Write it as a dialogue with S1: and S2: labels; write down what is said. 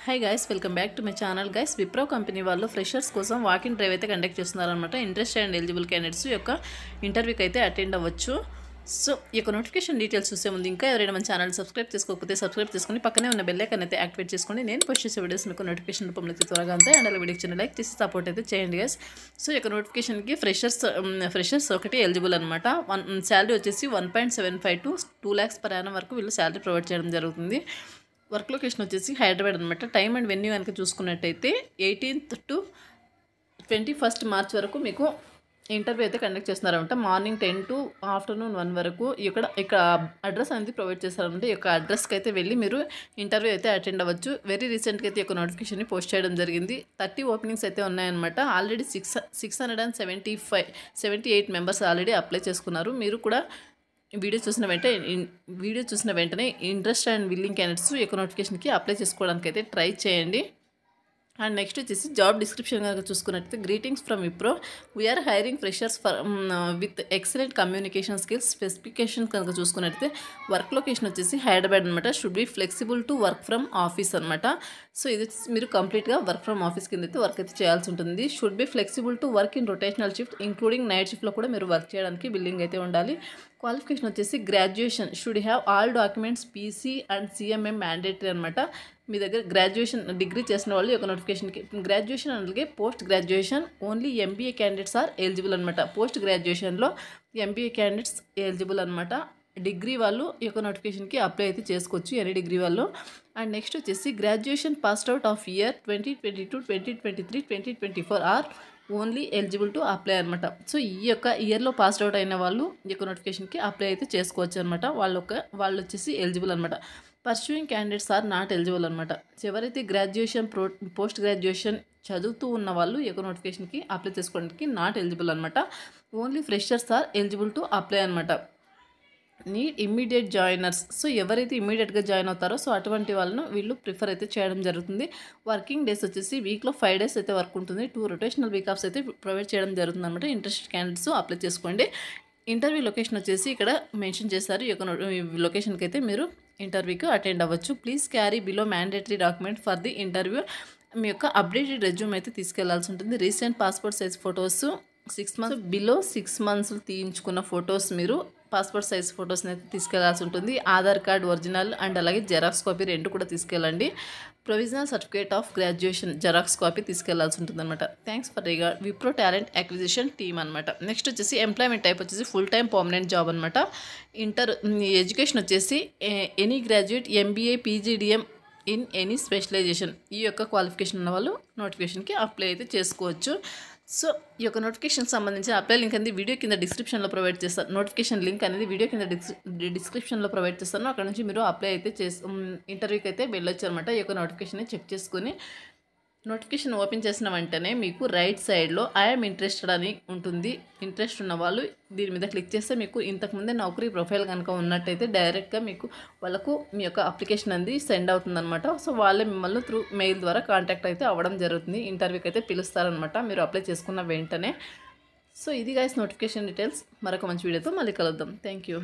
S1: Hi guys, welcome back to my channel. Guys, Wipro company వాళ్ళు freshers కోసం walking drive అయితే conduct చేస్తున్నారనమాట. Interest and eligible candidates యొక్క ఇంటర్వ్యూకి అయితే అటెండ్ అవ్వచ్చు. సో ఈ యొక్క నోటిఫికేషన్ డీటెయిల్స్ చూసే ముందు ఇంకా ఎవరైనా మన ఛానల్ సబ్స్క్రైబ్ చేసుకోకపోతే సబ్స్క్రైబ్ చేసుకుని పక్కనే ఉన్న బెల్ ఐకాన్ అయితే యాక్టివేట్ చేసుకోండి. నేను పోస్ట్ చేసే వీడియోస్ మీకు నోటిఫికేషన్ రూపంలో త్వరగా అంతే. అండ్ అలా వీడియోకి చిన్న లైక్ చేసి సపోర్ట్ అయితే చేయండి గైస్. సో ఈ యొక్క నోటిఫికేషన్కి ఫ్రెషర్స్ ఒకటి ఎలిజిబుల్ అనమాట. శాలరీ వచ్చేసి 1.75 to 2 lakhs per annum వరకు వీళ్ళు శాలరీ ప్రొవైడ్ చేయడం జరుగుతుంది. వర్క్ లొకేషన్ వచ్చేసి హైదరాబాద్ అనమాట. టైం అండ్ వెన్యూ కనుక చూసుకున్నట్టయితే 18th to 21st March వరకు మీకు ఇంటర్వ్యూ అయితే కండక్ట్ చేస్తున్నారనమాట. మార్నింగ్ 10 to afternoon 1 వరకు ఇక్కడ అడ్రస్ అనేది ప్రొవైడ్ చేస్తారనమాట. ఈ యొక్క అడ్రస్కి అయితే వెళ్ళి మీరు ఇంటర్వ్యూ అయితే అటెండ్ అవ్వచ్చు. వెరీ రీసెంట్గా అయితే ఈ యొక్క నోటిఫికేషన్ని పోస్ట్ చేయడం జరిగింది. 30 ఓపెనింగ్స్ అయితే ఉన్నాయన్నమాట. ఆల్రెడీ 678 మెంబర్స్ ఆల్రెడీ అప్లై చేసుకున్నారు. మీరు కూడా వీడియో చూసిన వెంటనే ఇంట్రెస్ట్ అండ్ విల్లింగ్ క్యాండిడేట్స్ ఈ యొక్క నోటిఫికేషన్కి అప్లై చేసుకోవడానికి అయితే ట్రై చేయండి. అండ్ నెక్స్ట్ వచ్చేసి జాబ్ డిస్క్రిప్షన్ కనుక చూసుకున్నట్లయితే, greetings from Wipro, we're hiring freshers for with excellent communication skills. Specification కనుక చూసుకున్నట్లయితే వర్క్ లొకేషన్ వచ్చేసి హైదరాబాద్ అనమాట. Should be flexible to work from office అనమాట. సో ఇది మీరు కంప్లీట్గా వర్క్ ఫ్రమ్ ఆఫీస్ కింద అయితే వర్క్ అయితే చేయాల్సి ఉంటుంది. Should be flexible to work in rotational shift including night షిఫ్ట్లో కూడా మీరు వర్క్ చేయడానికి బిల్లింగ్ అయితే ఉండాలి. క్వాలిఫికేషన్ వచ్చేసి graduation, should have all documents PC and CMM mandatory అనమాట. మీ దగ్గర గ్రాడ్యుయేషన్ డిగ్రీ చేసిన వాళ్ళు ఈ యొక్క నోటిఫికేషన్కి, గ్రాడ్యుయేషన్ అలాగే post graduation only MBA candidates are eligible అనమాట. పోస్ట్ గ్రాడ్యుయేషన్లో ఎంబీఏ క్యాండిడేట్స్ ఎలిజిబుల్ అనమాట. డిగ్రీ వాళ్ళు ఈ యొక్క నోటిఫికేషన్కి అప్లై అయితే చేసుకోవచ్చు, ఎనీ డిగ్రీ వాళ్ళు. అండ్ నెక్స్ట్ వచ్చేసి graduation passed out of year 2022, 2023, 2024 are only eligible to apply అనమాట. సో ఈ యొక్క ఇయర్లో పాస్డ్ అవుట్ అయిన వాళ్ళు ఈ యొక్క నోటిఫికేషన్కి అప్లై అయితే చేసుకోవచ్చు అనమాట. వాళ్ళు వచ్చేసి ఎలిజిబుల్ అనమాట. Pursuing candidates are not eligible అనమాట. ఎవరైతే గ్రాడ్యుయేషన్ పోస్ట్ గ్రాడ్యుయేషన్ చదువుతూ ఉన్న వాళ్ళు ఈ యొక్క నోటిఫికేషన్కి అప్లై చేసుకోవడానికి నాట్ ఎలిజిబుల్ అనమాట. Only freshers are eligible to apply అనమాట. Need immediate joiners. సో ఎవరైతే ఇమ్మీడియట్గా జాయిన్ అవుతారో సో అటువంటి వాళ్ళను వీళ్ళు ప్రిఫర్ అయితే చేయడం జరుగుతుంది. వర్కింగ్ డేస్ వచ్చేసి వీక్లో 5 days అయితే వర్క్ ఉంటుంది. 2 రొటేషనల్ వీక్ ఆఫ్స్ అయితే ప్రొవైడ్ చేయడం జరుగుతుంది అనమాట. ఇంట్రెస్టెడ్ క్యాండిడేట్స్ అప్లై చేసుకోండి. ఇంటర్వ్యూ లొకేషన్ వచ్చేసి ఇక్కడ మెన్షన్ చేశారు. ఈ యొక్క లొకేషన్కి అయితే మీరు ఇంటర్వ్యూకి అటెండ్ అవ్వచ్చు. Please carry below mandatory document for the interview. మీ యొక్క అప్డేటెడ్ రెజ్యూమ్ అయితే తీసుకెళ్లాల్సి ఉంటుంది. Recent passport size photos 6 months below 6 months తీయించుకున్న ఫొటోస్, మీరు పాస్పోర్ట్ సైజ్ ఫొటోస్ని అయితే తీసుకెళ్లాల్సి ఉంటుంది. ఆధార్ కార్డ్ ఒరిజినల్ అండ్ అలాగే జెరాక్స్ కాపీ 2 కూడా తీసుకెళ్ళండి. Provisional certificate of graduation xerox copy తీసుకెళ్లాల్సి ఉంటుంది అనమాట. Thanks for regard Wipro talent acquisition team అనమాట. నెక్స్ట్ వచ్చేసి ఎంప్లాయ్మెంట్ టైప్ వచ్చేసి ఫుల్ టైం పర్మనెంట్ జాబ్ అనమాట. ఎడ్యుకేషన్ వచ్చేసి any graduate MBA PGDM in any specialisation. ఈ యొక్క క్వాలిఫికేషన్ ఉన్న వాళ్ళు నోటిఫికేషన్కి అప్లై అయితే చేసుకోవచ్చు. సో ఈ యొక్క నోటిఫికేషన్ సంబంధించిన అప్లై లింక్ అనేది వీడియో కింద డిస్క్రిప్షన్లో ప్రొవైడ్ చేస్తాను. నోటిఫికేషన్ లింక్ అనేది వీడియో కింద డిస్క్రిప్షన్లో ప్రొవైడ్ చేస్తాను. అక్కడ నుంచి మీరు అప్లై అయితే ఇంటర్వ్యూకి అయితే వెళ్ళొచ్చు అనమాట. ఈ యొక్క నోటిఫికేషన్ చెక్ చేసుకుని నోటిఫికేషన్ ఓపెన్ చేసిన వెంటనే మీకు రైట్ సైడ్లో ఐఎమ్ ఇంట్రెస్టెడ్ అని ఉంటుంది. ఇంట్రెస్ట్ ఉన్న వాళ్ళు దీని మీద క్లిక్ చేస్తే మీకు ఇంతకుముందే నౌకరీ ప్రొఫైల్ కనుక ఉన్నట్టయితే డైరెక్ట్గా మీకు వాళ్ళకు మీ యొక్క అప్లికేషన్ అనేది సెండ్ అవుతుందన్నమాట. సో వాళ్ళే మిమ్మల్ని త్రూ మెయిల్ ద్వారా కాంటాక్ట్ అయితే అవ్వడం జరుగుతుంది. ఇంటర్వ్యూకి అయితే పిలుస్తారనమాట మీరు అప్లై చేసుకున్న వెంటనే. సో ఇది గైస్ నోటిఫికేషన్ డీటెయిల్స్. మరొక మంచి వీడియోతో మళ్ళీ కలుద్దాం. Thank you.